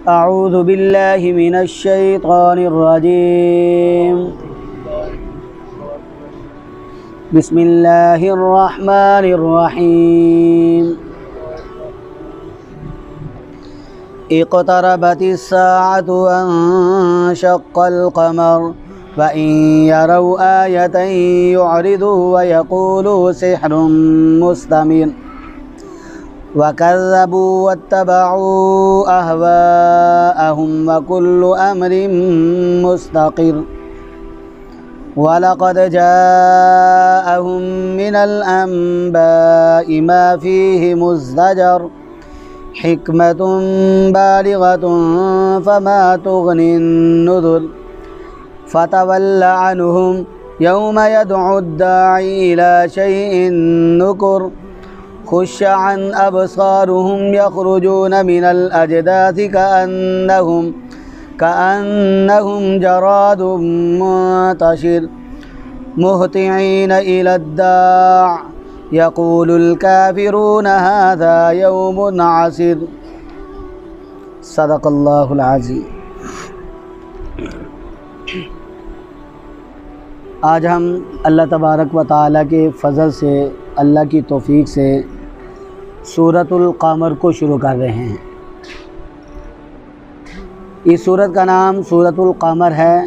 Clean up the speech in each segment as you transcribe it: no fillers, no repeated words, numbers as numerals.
अऊज़ु बिल्लाहि मिनश शैतानिर रजीम। बिस्मिल्लाहिर रहमानिर रहीम। इक़्तरबतिस साअतु वंशक़्क़ल क़मर वइन यरौ आयतन युअरिदू वयक़ूलू सिह्रुम मुस्तमिर वकज़्ज़बू वत्तबऊ अहवाअहुम वकुल्लु अम्रिन मुस्तक़िर वलक़द जाअहुम मिनल अंबाइ मा फ़ीहि मुज़्दजर हिक्मतुन बालिग़तुन फमा तुग़निन नुज़ुर फ़तवल्ल अन्हुम यौम यदउद्दाइ इला शैइन नुकुर खुश्अन अबसारुहुम यख़रुजून मिनल अजदाथि कअन्नहुम जरादुम मुंतशिर मुहतिईन इलद्दाअ यक़ूलुल काफ़िरून हाज़ा यौमुन असीर। सदक़ल्लाहुल अज़ीम। आज हम अल्लाह तबारक व तआला के फ़ज़ल से, अल्लाह की तौफ़ीक़ से सूरतुल क़मर को शुरू कर रहे हैं। इस सूरत का नाम सूरतुल क़मर है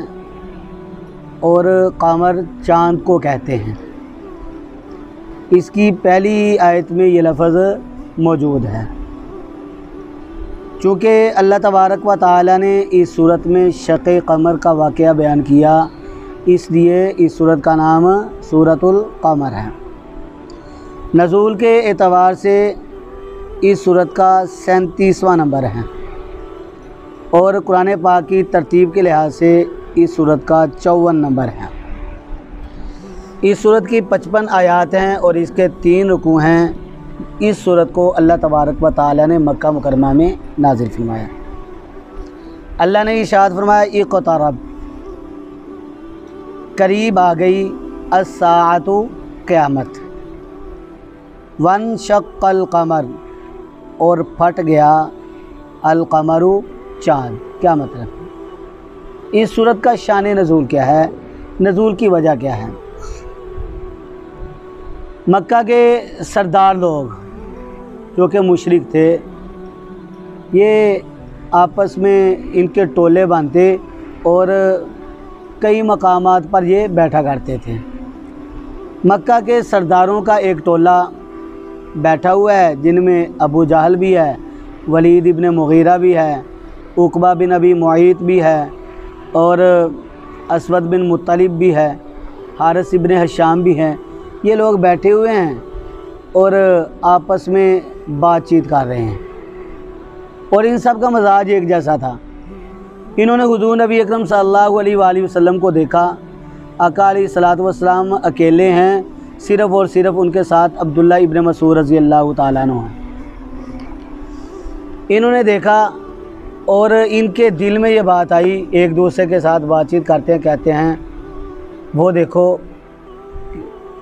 और क़मर चाँद को कहते हैं। इसकी पहली आयत में ये लफ्ज़ मौजूद है। चूँकि अल्लाह तबारक व तआला ने इस सूरत में शक़ क़मर का वाक़या बयान किया, इसलिए इस सूरत का नाम सूरतुल क़मर है। नज़ूल के एतबार से इस सूरत का 37वां नंबर है और कुरान पाक की तरतीब के लिहाज से इस सूरत का 54 नंबर है। इस सूरत की 55 आयात हैं और इसके 3 रुकू हैं। इस सूरत को अल्लाह तबारक व तआला ने मक्का मुकरमा में नाज़िल फरमाया। अल्लाह ने इरशाद फरमाया, इक़्तरब, करीब आ गई, अस्साअतु, क़यामत, वंशक़्क़ल क़मर, और फट गया, अल क़मरु, चाँद। क्या मतलब? इस सूरत का शान नज़ूल क्या है, नज़ूल की वजह क्या है? मक्का के सरदार लोग जो कि मुशरिक थे, ये आपस में इनके टोले बांधते और कई मकामात पर ये बैठा करते थे। मक्का के सरदारों का एक टोला बैठा हुआ है जिनमें अबू जहल भी है, वलीद इब्न मुगीरा भी है, उक़बा बिन अबी मुअय्यत भी है और असवद बिन मुत्तलिब भी है, हारिस इब्न हिशाम भी हैं। ये लोग बैठे हुए हैं और आपस में बातचीत कर रहे हैं और इन सब का मजाज एक जैसा था। इन्होंने हुज़ूर नबी अकरम सल्लल्लाहु अलैहि वसल्लम को देखा। आका अलैहिस्सलातु वस्सलाम अकेले हैं, सिर्फ़ और सिर्फ उनके साथ अब्दुल्ला इब्न मसूद रज़ी अल्लाह ताला अन्हु हैं। इन्होंने देखा और इनके दिल में ये बात आई, एक दूसरे के साथ बातचीत करते हैं, कहते हैं, वो देखो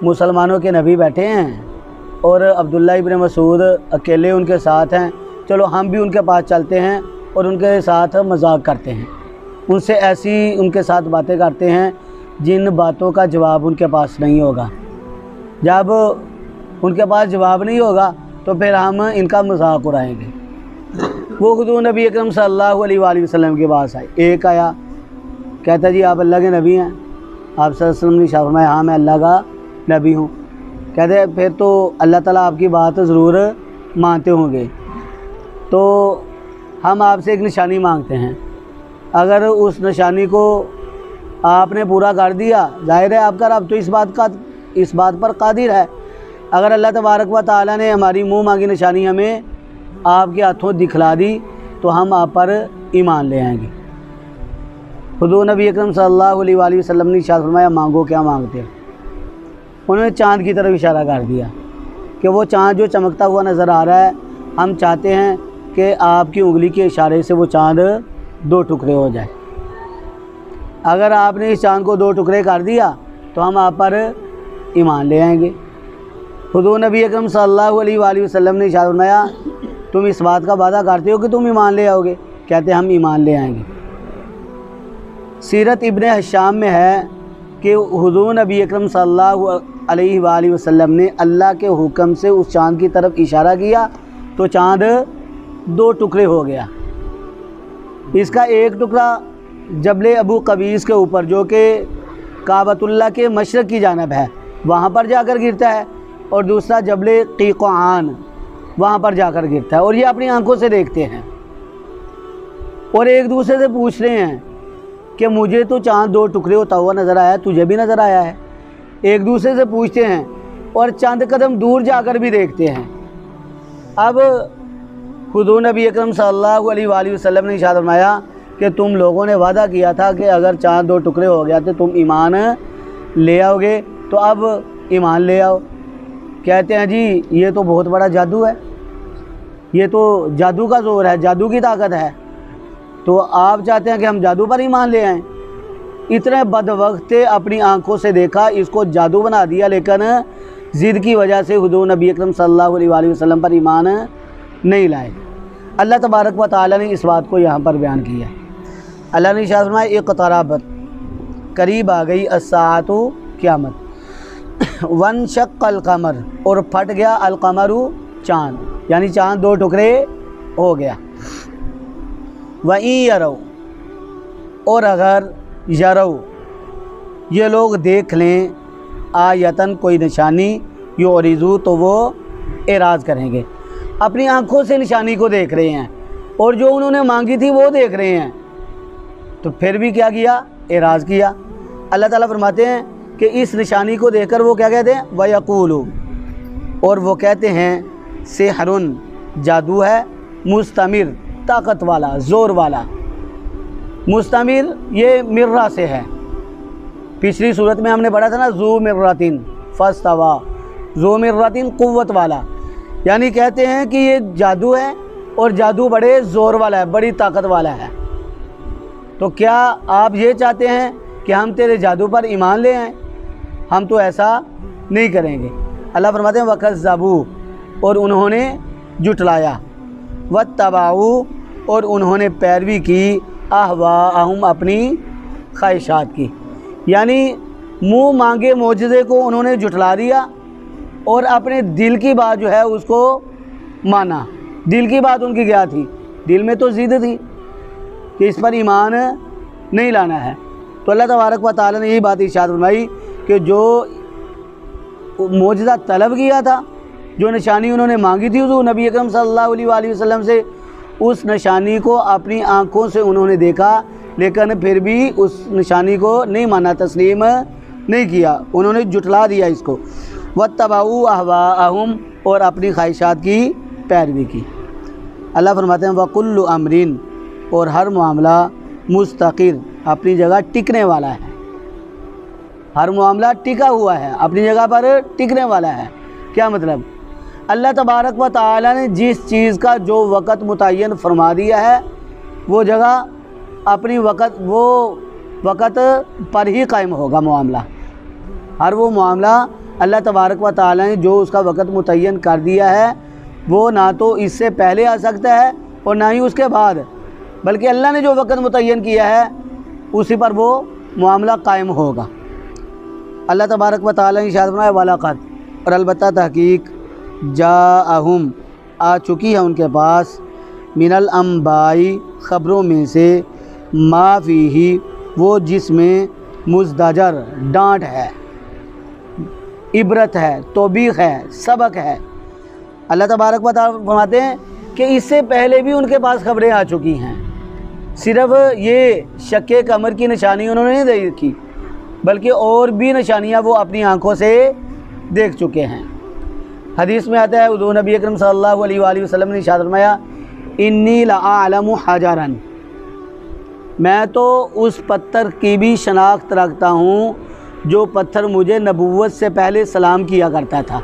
मुसलमानों के नबी बैठे हैं और अब्दुल्ला इब्न मसूद अकेले उनके साथ हैं, चलो हम भी उनके पास चलते हैं और उनके साथ मजाक करते हैं, उनसे ऐसी उनके साथ बातें करते हैं जिन बातों का जवाब उनके पास नहीं होगा। जब उनके पास जवाब नहीं होगा तो फिर हम इनका मजाक उड़ाएंगे। वो हुज़ूर नबी अकरम सल्लल्लाहु अलैहि वसल्लम के पास आए। एक आया, कहता जी आप अल्लाह के नबी हैं? आप सल्लल्लाहु अलैहि वसल्लम ने इरशाद फरमाया, हाँ मैं अल्लाह का नबी हूँ। कहते फिर तो अल्लाह ताला आपकी बात ज़रूर मानते होंगे, तो हम आपसे एक निशानी मांगते हैं। अगर उस निशानी को आपने पूरा कर दिया, जाहिर है आपका रब तो इस बात पर कादिर है। अगर अल्लाह तबारक व तआला ने हमारी मुँह मांगी निशानी हमें आपके हाथों दिखला दी तो हम आप पर ईमान ले आएंगे। हुज़ूर नबी अकरम सल्लल्लाहु अलैहि वसल्लम ने इरशाद फरमाया, मांगो, क्या मांगते हो? उन्होंने चाँद की तरफ इशारा कर दिया कि वो चाँद जो चमकता हुआ नज़र आ रहा है, हम चाहते हैं कि आपकी उंगली के इशारे से वो चाँद 2 टुकड़े हो जाए। अगर आपने इस चाँद को 2 टुकड़े कर दिया तो हम आप पर ईमान ले आएंगे। हुज़ूर नबी अकरम सल्लल्लाहु अलैहि वसल्लम ने इरशाद फरमाया, तुम इस बात का वादा करते हो कि तुम ईमान ले आओगे? कहते हैं हम ईमान ले आएंगे। सीरत इब्न हिशाम में है कि हुज़ूर नबी अकरम सल्लल्लाहु अलैहि वसल्लम ने अल्लाह के हुक्म से उस चाँद की तरफ इशारा किया तो चाँद 2 टुकड़े हो गया। इसका एक टुकड़ा जबल अबू कबीस के ऊपर जो कि काबतुल्लाह के मशरक़ की जानब है वहाँ पर जाकर गिरता है, और दूसरा जबल क़ीक़ान वहाँ पर जाकर गिरता है। और ये अपनी आंखों से देखते हैं और एक दूसरे से पूछ रहे हैं कि मुझे तो चाँद 2 टुकड़े होता हुआ नज़र आया, तुझे भी नज़र आया है। एक दूसरे से पूछते हैं और चंद कदम दूर जाकर भी देखते हैं। अब हुज़ूर नबी अकरम सल्लल्लाहु अलैहि वसल्लम ने इरशाद फरमाया कि तुम लोगों ने वादा किया था कि अगर चाँद 2 टुकड़े हो गया तो तुम ईमान ले आओगे, तो अब ईमान ले आओ। कहते हैं जी ये तो बहुत बड़ा जादू है, ये तो जादू का ज़ोर है, जादू की ताकत है, तो आप चाहते हैं कि हम जादू पर ईमान ले आएँ। इतने बदवक्त अपनी आंखों से देखा, इसको जादू बना दिया, लेकिन ज़िद की वजह से हुज़ूर नबी अकरम सल्लल्लाहु अलैहि वसल्लम पर ईमान नहीं लाए। अल्लाह तबारक व तआला ने इस बात को यहाँ पर बयान किया। अल्लाह ने इरशाद फरमाया इक़्तरबत, करीब आ गई अस्साअतु क़यामत, वनशक़्क़ल क़मर, और फट गया अलक़मरु चाँद, यानी चाँद 2 टुकड़े हो गया। वहीं यरौ, और अगर यरौ ये लोग देख लें आयतन कोई निशानी युरिज़ू, तो वो एराज़ करेंगे। अपनी आँखों से निशानी को देख रहे हैं और जो उन्होंने मांगी थी वो देख रहे हैं, तो फिर भी क्या किया, एराज़ किया। अल्लाह ताला फरमाते हैं कि इस निशानी को देखकर वो क्या कहते हैं, वयक़ूलू, और वो कहते हैं सिहरुन, जादू है, मुस्तमिर, ताकत वाला, ज़ोर वाला। मुस्तमिर ये मिर्रा से है, पिछली सूरत में हमने पढ़ा था ना, ज़ू मिर्रतिन फस्तवा, ज़ू मिर्रतिन कुव्वत वाला, यानी कहते हैं कि ये जादू है और जादू बड़े ज़ोर वाला है, बड़ी ताकत वाला है। तो क्या आप ये चाहते हैं कि हम तेरे जादू पर ईमान ले आएँ? हम तो ऐसा नहीं करेंगे। अल्लाह फरमाते हैं वकज़्ज़बू, और उन्होंने जुटलाया, वत्तबाऊ, और उन्होंने पैरवी की, अहवाअहुम, अपनी ख्वाहिशात की, यानी मुँह मांगे मोजज़े को उन्होंने जुटला दिया और अपने दिल की बात जो है उसको माना। दिल की बात उनकी क्या थी, दिल में तो ज़िद थी कि इस पर ईमान नहीं लाना है। तो अल्लाह तबारक व तआला ने यही बात इरशाद फरमाई कि जो मोजज़ा तलब किया था, जो निशानी उन्होंने मांगी थी हुज़ूर नबी अकरम सल्लल्लाहु अलैहि वसल्लम से, उस निशानी को अपनी आँखों से उन्होंने देखा, लेकिन फिर भी उस निशानी को नहीं माना, तस्लीम नहीं किया, उन्होंने जुटला दिया इसको। वत्तबाऊ अहवाअहुम, और अपनी ख्वाहिशात की पैरवी की। अल्लाह फरमाते हैं वकुल्लु अमरिन, और हर मामला मुस्तकिर, अपनी जगह टिकने वाला है। हर मामला टिका हुआ है, अपनी जगह पर टिकने वाला है। क्या मतलब, अल्लाह तबारक व तआला ने जिस चीज़ का जो वक़्त मुतय्यन फरमा दिया है, वो जगह अपनी वो वक़्त पर ही कायम होगा मामला। हर वो मामला अल्लाह तबारक व तआला ने जो उसका वक़्त मुतय्यन कर दिया है, वो ना तो इससे पहले आ सकता है और ना ही उसके बाद, बल्कि अल्लाह ने जो वक़्त मुतय्यन किया है उसी पर वो मामला कायम होगा। अल्लाह तबारक व तआला ने इरशाद फरमाया वलक़द, और अलबत्ता तहकीक, जाअहुम, आ चुकी है उनके पास, मिनल अंबाई, ख़बरों में से, मा फ़ीही, वो जिसमें मुज़दजर, डांट है, इबरत है, तौबीख़ है, सबक है। अल्लाह तबारक व तआला फरमाते हैं कि इससे पहले भी उनके पास ख़बरें आ चुकी हैं। सिर्फ़ ये शक्के कमर की निशानी उन्होंने नहीं देखी, बल्कि और भी निशानियाँ वो अपनी आँखों से देख चुके हैं। हदीस में आता है हुज़ूर नबी अकरम सल्लल्लाहु अलैहि वसल्लम ने इरशाद फरमाया इन्नी लअअलमु हजरन, मैं तो उस पत्थर की भी शनाख्त रखता हूँ जो पत्थर मुझे नबूवत से पहले सलाम किया करता था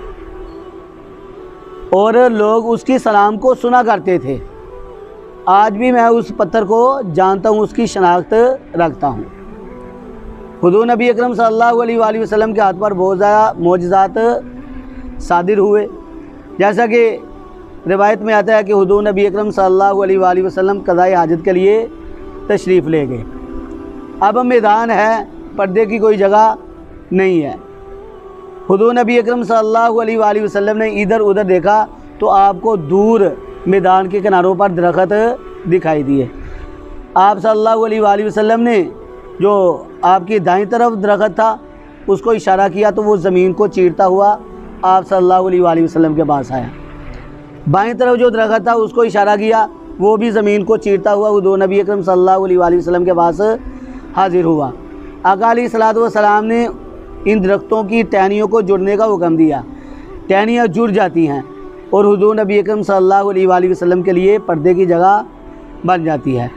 और लोग उसकी सलाम को सुना करते थे। आज भी मैं उस पत्थर को जानता हूँ, उसकी शनाख्त रखता हूँ। हुज़ूर नबी अकरम सल्लल्लाहु अलैहि वसल्लम के हाथ पर बहुत ज़्यादा मोजज़ात सादिर हुए, जैसा कि रिवायत में आता है कि हुजूर नबी अकरम सल्लल्लाहु अलैहि वसल्लम क़ज़ाए हाजत के लिए तशरीफ़ ले गए। अब मैदान है, पर्दे की कोई जगह नहीं है। हुजूर नबी अकरम सल्लल्लाहु अलैहि वसल्लम ने इधर उधर देखा तो आपको दूर मैदान के किनारों पर दरख्त दिखाई दिए। आप सल्लल्लाहु अलैहि वसल्लम ने जो आपकी दाईं तरफ दरख्त था उसको इशारा किया तो वो ज़मीन को चीरता हुआ आप सल्लल्लाहु अलैहि वसल्लम के पास आया। बाईं तरफ जो दरख्त था उसको इशारा किया, वो भी ज़मीन को चीरता हुआ हुजूर नबी अकरम सल्लल्लाहु अलैहि वसल्लम के पास हाजिर हुआ। आका अलैहिस्सलातु वस्सलाम ने इन दरख्तों की टहनियों को जुड़ने का हुक्म दिया। टहनियाँ जुड़ जाती हैं और हुजूर नबी अकरम सल्लल्लाहु अलैहि वसल्लम के लिए पर्दे की जगह बन जाती है।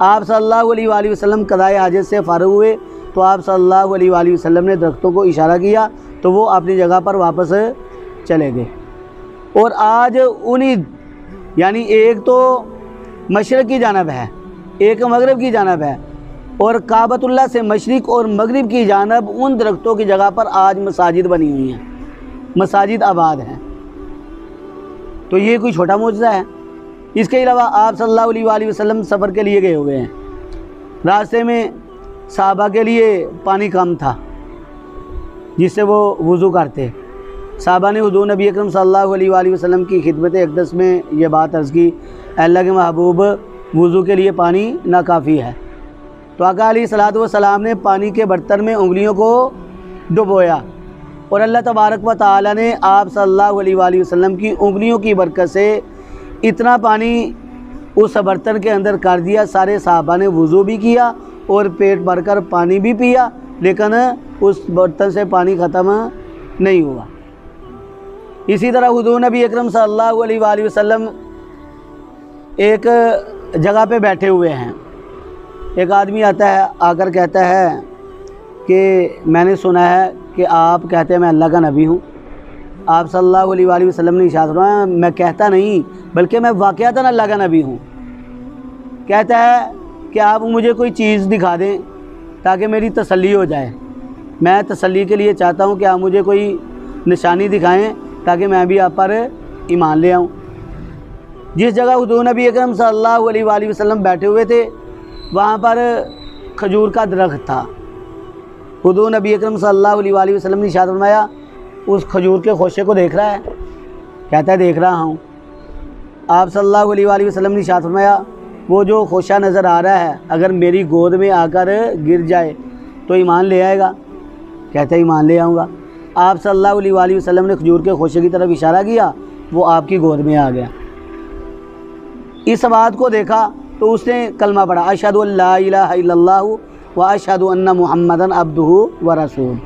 आप सल्लल्लाहु अलैहि वसल्लम क़ज़ाए हाजत से फ़ारिग़ हुए तो आप सल्लल्लाहु अलैहि वसल्लम ने दरख्तों को इशारा किया तो वो अपनी जगह पर वापस चले गए। और आज उन्हीं यानी एक तो मशरक़ की जानब है, एक मगरिब की जानब है, और काबतुल्लाह से मशरिक़ और मगरिब की जानब उन दरख्तों की जगह पर आज मसाजिद बनी हुई हैं, मसाजिद आबाद हैं। तो ये कोई छोटा मौजज़ा है। इसके अलावा आप सल्लल्लाहु अलैहि वसल्लम सफ़र के लिए गए हुए हैं। रास्ते में सहाबा के लिए पानी कम था जिससे वो वज़ू करते। सहाबा ने हुजूर नबी अकरम सल्लल्लाहु अलैहि वसल्लम की खिदमत अक़दस में ये बात अर्ज़ की, अल्लाह के महबूब वज़ू के लिए पानी नाकाफ़ी है। तो आका अलैहिस्सलातु वस्सलाम ने पानी के बर्तन में उंगलियों को डुबोया और अल्लाह तबारक व तआला ने आप सल्लल्लाहु अलैहि वसल्लम की उंगलियों की बरकत से इतना पानी उस बर्तन के अंदर कर दिया, सारे सहाबा ने वज़ू भी किया और पेट भरकर पानी भी पिया, लेकिन उस बर्तन से पानी ख़त्म नहीं हुआ। इसी तरह हुजूर नबी अकरम सल्लल्लाहु अलैहि वसल्लम एक जगह पे बैठे हुए हैं। एक आदमी आता है, आकर कहता है कि मैंने सुना है कि आप कहते हैं मैं अल्लाह का नबी हूँ। आप सल्लल्लाहु अलैहि वसल्लम ने इरशाद फरमाया, मैं कहता नहीं बल्कि मैं वाक़अतन अल्लाह का नबी हूँ। कहता है कि आप मुझे कोई चीज़ दिखा दें ताकि मेरी तसल्ली हो जाए। मैं तसल्ली के लिए चाहता हूँ कि आप मुझे कोई निशानी दिखाएं ताकि मैं भी आप पर ईमान ले आऊँ। जिस जगह हुजूर नबी अकरम सल्लल्लाहु अलैहि वसल्लम बैठे हुए थे वहाँ पर खजूर का दरख्त था। हुजूर नबी अकरम सल्लल्लाहु अलैहि वसल्लम ने इरशाद फरमाया, उस खजूर के खोशे को देख रहा है? कहता है देख रहा हूँ। आप सल्लल्लाहु अलैहि वसल्लम ने इरशाद फरमाया, वो जो खोशा नज़र आ रहा है अगर मेरी गोद में आकर गिर जाए तो ईमान ले आएगा? कहता है ईमान ले आऊँगा। आप सल्लल्लाहु अलैहि वसल्लम ने खजूर के खोशे की तरफ इशारा किया, वो आपकी गोद में आ गया। इस बात को देखा तो उसने कलमा पढ़ा, अशहदु अल्ला इलाहा इल्लल्लाहु व अशहदु अन्ना मुहम्मदन अब्दुहु व रसूल।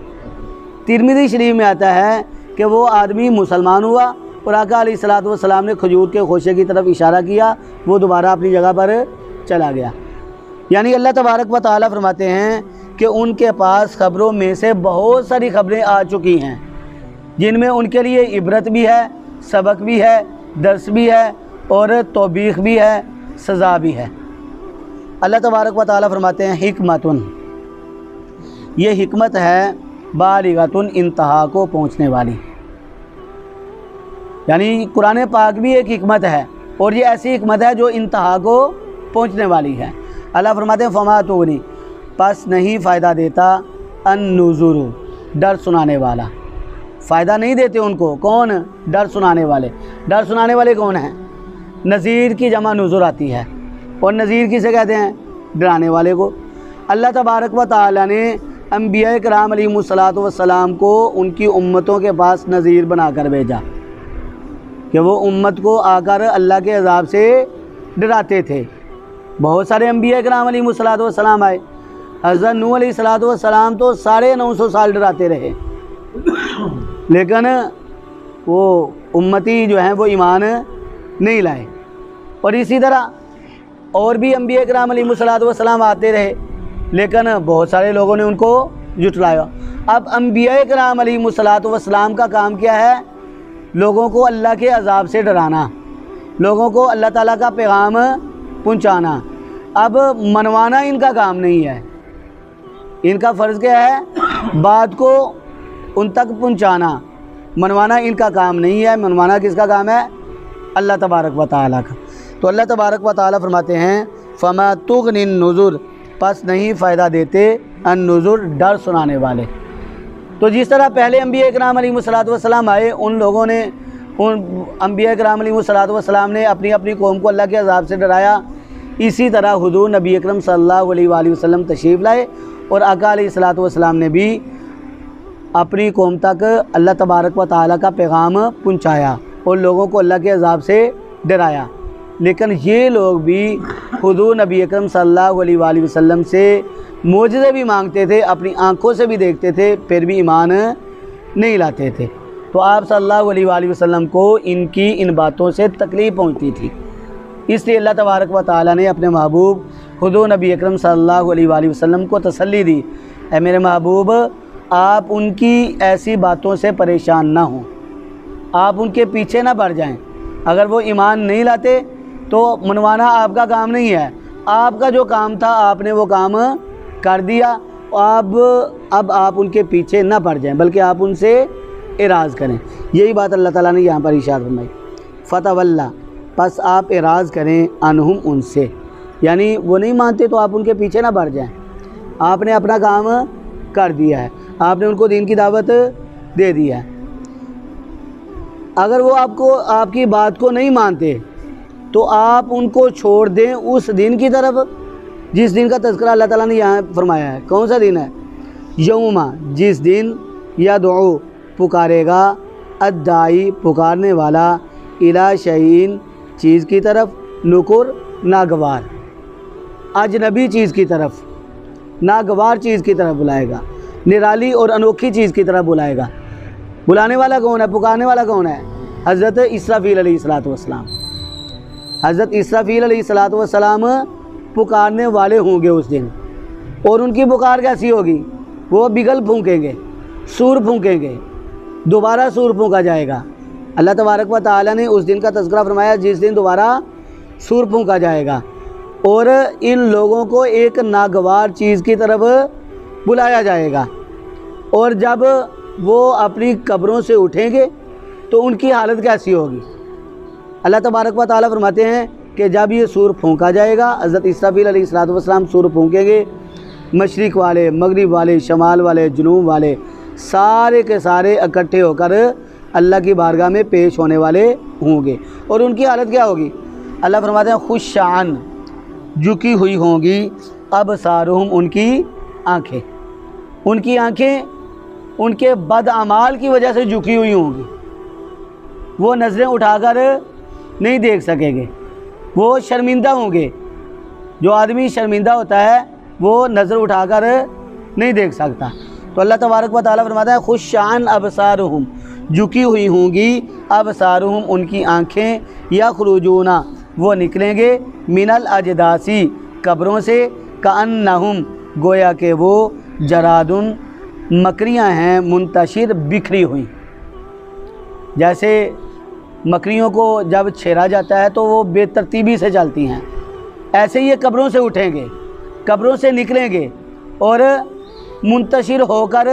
तिरमिज़ी शरीफ में आता है कि वो आदमी मुसलमान हुआ और आका अलैहिस्सलातु वस्सलाम ने खजूर के खोशे की तरफ इशारा किया, वो दोबारा अपनी जगह पर चला गया। यानी अल्लाह तबारक व तआला फरमाते हैं कि उनके पास ख़बरों में से बहुत सारी ख़बरें आ चुकी हैं जिनमें उनके लिए इबरत भी है, सबक भी है, दर्स भी है और तौबीख भी है, सज़ा भी है। अल्लाह तबारक व तआला फरमाते हैं हिकमतुन, ये हिकमत है बालिगतुन, इंतहा को पहुँचने वाली। यानी कुरान पाक भी एक हिकमत है और ये ऐसी हिकमत है जो इंतहा को पहुँचने वाली है। अल्लाह फरमाते हैं फमा तुगनी, बस नहीं फ़ायदा देता अन्नुज़ुरु, डर सुनाने वाला। फ़ायदा नहीं देते उनको, कौन? डर सुनाने वाले। डर सुनाने वाले कौन हैं? नज़ीर की जमा नुज़ुर आती है और नज़ीर किसे कहते हैं? डराने वाले को। अल्लाह तबारक व तआला ने अंबिया किराम अलैहिमुस्सलातु वस्सलाम को उनकी उम्मतों के पास नज़ीर बनाकर भेजा कि वो उम्मत को आकर अल्लाह के अज़ाब से डराते थे। बहुत सारे अंबिया किराम अलैहिमुस्सलातु वस्सलाम आए। हज़रत नूह अलैहिस्सलातु वस्सलाम तो 950 साल डराते रहे लेकिन वो उम्मती जो हैं वो ईमान नहीं लाए। और इसी तरह और भी अंबिया किराम अलैहिमुस्सलातु वस्सलाम आते रहे लेकिन बहुत सारे लोगों ने उनको जुटलाया। अब अंबिया किराम अलैहिमुस्सलातु वस्सलाम का काम क्या है? लोगों को अल्लाह के अज़ाब से डराना, लोगों को अल्लाह ताला का पैगाम पहुँचाना। अब मनवाना इनका काम नहीं है। इनका फ़र्ज़ क्या है? बात को उन तक पहुँचाना। मनवाना इनका काम नहीं है। मनवाना किसका काम है? अल्लाह तबारक व तआला का। तो अल्लाह तबारक व तआला फरमाते हैं फमा तुगनिन नुज़ुर, पस नहीं फ़ायदा देते अन नुज़ुर, डर सुनाने वाले। तो जिस तरह पहले अम्बिया इकराम अलैहिस्सलातु वस्सलाम आए, उन लोगों ने, उन अम्बिया इकराम अलैहिस्सलातु वस्सलाम ने अपनी अपनी कौम को अल्लाह के अज़ाब से डराया। इसी तरह हुज़ूर नबी अकरम सल्लल्लाहु अलैहि वसल्लम तशरीफ़ लाए और आका अलैहिस्सलातु वस्सलाम ने भी अपनी कौम तक अल्लाह तबारक व तआला का पैगाम पहुँचाया और लोगों को अल्लाह के अज़ाब से डराया। लेकिन ये लोग भी हुज़ूर नबी अकरम सल्लल्लाहु अलैहि वसल्लम से मोजज़े भी मांगते थे, अपनी आँखों से भी देखते थे, फिर भी ईमान नहीं लाते थे। तो आप सल्लल्लाहु अलैहि वसल्लम को इनकी इन बातों से तकलीफ़ पहुँचती थी। इसलिए अल्लाह तबारक व तआला ने अपने महबूब हुज़ूर नबी अकरम सल्लल्लाहु अलैहि वसल्लम को तसल्ली दी, ऐ मेरे महबूब, आप उनकी ऐसी बातों से परेशान ना हों, आप उनके पीछे ना बढ़ जाएं। अगर वो ईमान नहीं लाते तो मनवाना आपका काम नहीं है, आपका जो काम था आपने वो काम कर दिया। अब आप उनके पीछे ना पड़ जाएं, बल्कि आप उनसे इराज़ करें। यही बात अल्लाह ताला ने यहाँ पर इरशाद फरमाई, फतवल्ला, बस आप इराज़ करें, अनहुम, उनसे, यानी वो नहीं मानते तो आप उनके पीछे ना बढ़ जाएं। आपने अपना काम कर दिया है, आपने उनको दीन की दावत दे दी है। अगर वो आपकी बात को नहीं मानते तो आप उनको छोड़ दें उस दिन की तरफ जिस दिन का तज़किरा अल्लाह ताला ने यहाँ फरमाया है। कौन सा दिन है? यौमा, जिस दिन यदउ, पुकारेगा, अद्दाई, पुकारने वाला, इला शैइन, चीज़ की तरफ, नुकुर, नागवार, अजनबी चीज़ की तरफ, नागवार चीज़ की तरफ बुलाएगा, निराली और अनोखी चीज़ की तरफ बुलाएगा। बुलाने वाला कौन है? पुकारने वाला कौन है? हज़रत इसराफील अलैहिस्सलातु वस्सलाम। हज़रत इसराफील अलैहिस्सलातु वस्सलाम पुकारने वाले होंगे उस दिन। और उनकी पुकार कैसी होगी? वो बिगल फूंकेंगे, सूर फूंकेंगे, दोबारा सूर फूंका जाएगा। अल्लाह तबारक व तआला ने उस दिन का तज़किरा फरमाया जिस दिन दोबारा सूर फूंका जाएगा और इन लोगों को एक नागवार चीज़ की तरफ बुलाया जाएगा। और जब वो अपनी कब्रों से उठेंगे तो उनकी हालत कैसी होगी? अल्लाह तबारक व तआला फरमाते हैं कि जब ये सूर फूंका जाएगा, हज़रत इसराफील अलैहिस्सलातु वस्सलाम सूर फूंकेंगे, मशरिक़ वाले, मगरिब वाले, शमाल वाले, जुनूब वाले सारे के सारे इकट्ठे होकर अल्लाह की बारगाह में पेश होने वाले होंगे। और उनकी हालत क्या होगी? अल्लाह फरमाते हैं खुशान, झुकी हुई होंगी, अबसारुहुम, उनकी आँखें, उनकी आँखें उनके बदअमाल की वजह से झुकी हुई होंगी। वो नज़रें उठाकर नहीं देख सकेंगे, वो शर्मिंदा होंगे। जो आदमी शर्मिंदा होता है वो नज़र उठाकर नहीं देख सकता। तो अल्लाह तबारक व तआला फरमाता है खुशान अबसारुहुम, झुकी हुई होंगी, अबसारुहुम, उनकी आँखें, यखरुजूना, वो निकलेंगे, मिनल अजदासी, कब्रों से, कअन्नहुम, गोया के वो जरादुन, मकरियाँ हैं, मुंतशिर, बिखरी हुई। जैसे मकरियों को जब छेड़ा जाता है तो वो बेतरतीबी से चलती हैं, ऐसे ही ये कब्रों से उठेंगे, कब्रों से निकलेंगे और मुंतशिर होकर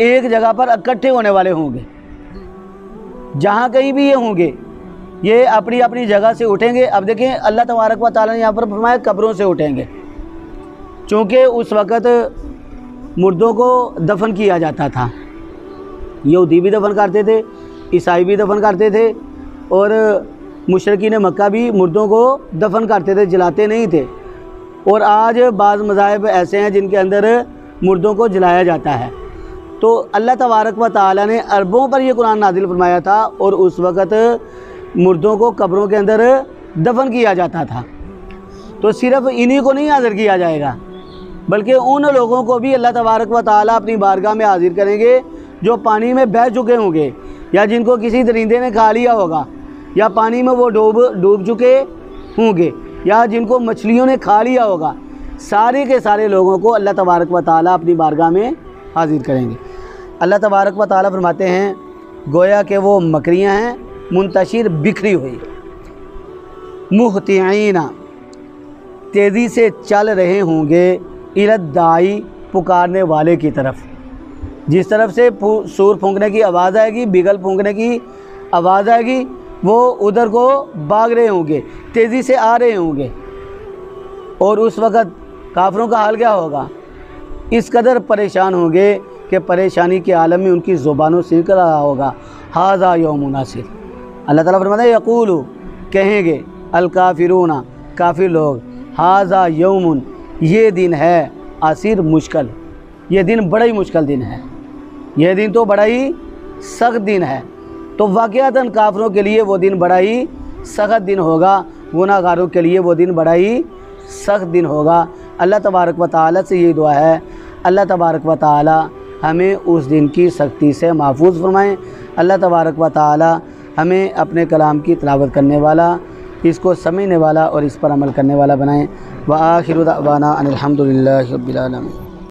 एक जगह पर इकट्ठे होने वाले होंगे। जहाँ कहीं भी ये होंगे ये अपनी अपनी जगह से उठेंगे। अब देखें अल्लाह तबारक व तआला ने यहाँ पर फरमाया कब्रों से उठेंगे, चूँकि उस वक़्त मुर्दों को दफन किया जाता था। यहूदी भी दफन करते थे, ईसाई भी दफन करते थे और मुशरिकीन मक्का भी मुर्दों को दफन करते थे, जलाते नहीं थे। और आज बाज़ मज़ाहिब ऐसे हैं जिनके अंदर मुर्दों को जलाया जाता है। तो अल्लाह तबारक व तआला ने अरबों पर यह कुरान नाजिल फरमाया था और उस वक़्त मुर्दों को कब्रों के अंदर दफन किया जाता था। तो सिर्फ़ इन्हीं को नहीं हाज़िर किया जाएगा, बल्कि उन लोगों को भी अल्लाह तबारक व तआला अपनी बारगाह में हाज़िर करेंगे जो पानी में बह चुके होंगे या जिनको किसी दरिंदे ने खा लिया होगा या पानी में वो डूब चुके होंगे या जिनको मछलियों ने खा लिया होगा। सारे के सारे लोगों को अल्लाह तबारक व तआला अपनी बारगाह में हाज़िर करेंगे। अल्लाह तबारक व तआला फरमाते हैं गोया कि वो मकरियाँ हैं, मुंतशिर, बिखरी हुई, मुहतिईना, तेज़ी से चल रहे होंगे, इलद्दाई, पुकारने वाले की तरफ। जिस तरफ से सूर फूंकने की आवाज़ आएगी, बिगल फूंकने की आवाज़ आएगी, वो उधर को भाग रहे होंगे, तेज़ी से आ रहे होंगे। और उस वक़्त काफिरों का हाल क्या होगा? इस कदर परेशान होंगे कि परेशानी के आलम में उनकी ज़ुबानों से निकल रहा होगा हाज़ा यौमुन आसिर। अल्लाह ताला फरमाता है यक़ूलु, कहेंगे अल काफिरूना, काफिर लोग, हाज़ा यौमुन, ये दिन है, आसिर, मुश्किल, ये दिन बड़ा ही मुश्किल दिन है, यह दिन तो बड़ा ही सख्त दिन है। तो वाक़यातन काफिरों के लिए वो दिन बड़ा ही सख्त दिन होगा, गुनाहगारों के लिए वो दिन बड़ा ही सख्त दिन होगा। अल्लाह तबारक व तआला से ये दुआ है, अल्लाह तबारक व तआला हमें उस दिन की सख्ती से महफूज फरमाएँ। अल्लाह तबारक व तआला हमें अपने कलाम की तिलावत करने वाला, इसको समझने वाला और इस पर अमल करने वाला बनाएँ। व आखिरु दअवाना अनिल हम्दुलिल्लाहि रब्बिल आलमीन।